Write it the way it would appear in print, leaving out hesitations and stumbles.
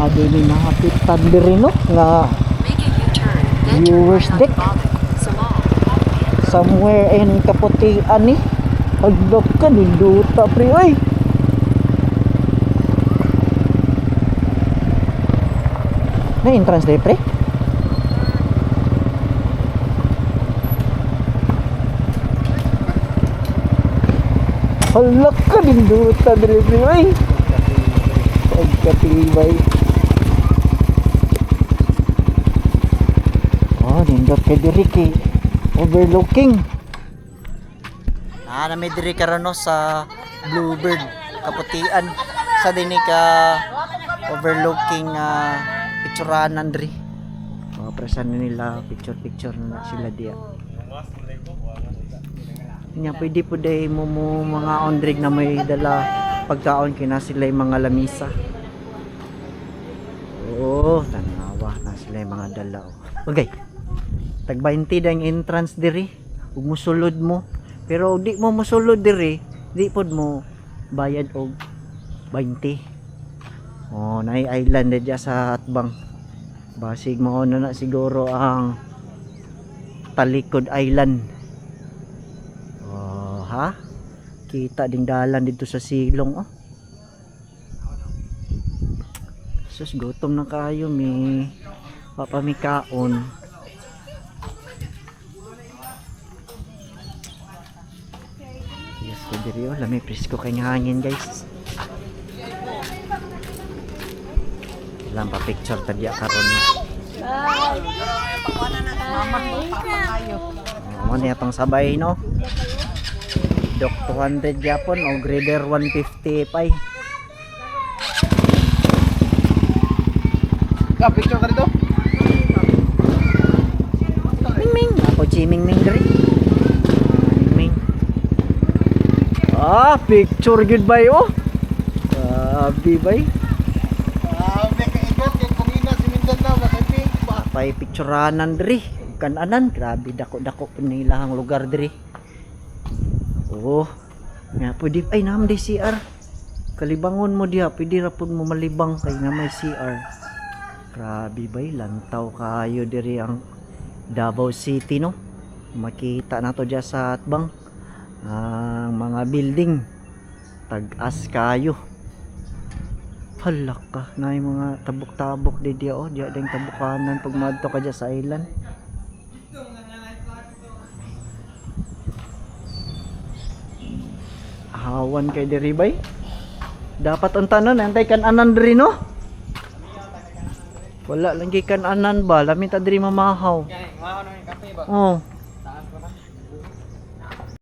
Ado ni nahapitan diri no nga viewers deck somewhere in Kaputian ni. Pagdok ka ninduta pre oy. Na entrance day pre. Halak ka ninduta diri pre oy. Pagkatibay. Nindot kay diri kay overlooking. Na may diri karon no sa Bluebird Kaputian sa dinhi ka overlooking pictureanan diri. Mga presan nila picture na sila diya. Nya pwede po day mo mga ondrig na may dala pagkaon kina sila mga lamisa. Oh, tanawa na sila mga dala. Okay. Tag 20 dang entrance diri ug mosulod mo, pero di mo mosulod diri di pod mo bayad og 20. Oh, nay island diya sa Atbang. Basig mao na siguro ang Talikod Island. Oh, ha? Kita ding dalan dito sa silong oh. Sus gutom na kayo mi. Papamikaon. Diri oh, lami presko kay hangin guys. Ilang pa picture tadya karon. Mo ni atong sabay no. Dok 200 Japon o grader 150 pay. Ka picture ka dito? Ming ako chiming ming diri. Picture good bay oh. Grabe bay. Grabe ka ikot kay kumina si Mindanao makapik ba. Pay pictureanan diri. Kananan grabe dako-dako pinilahang lugar diri. Oh. Nga pwede ay nam di CR. Kalibangon mo diha, pwede ra pud mo malibang kay nga may CR. Grabe bay lantaw kayo diri ang Davao City no. Makita nato diya sa Atbang ang mga building tag-as kayo. Halak ka na yung mga tabok-tabok di dia oh, diya ding tabukanan pag madto ka diya sa island. Hawan kay diri bay. Dapat untanon antay kan-anan diri no. Wala lang kay kan-anan ba, lami ta diri mamahaw. Mahaw na kape ba? Oh.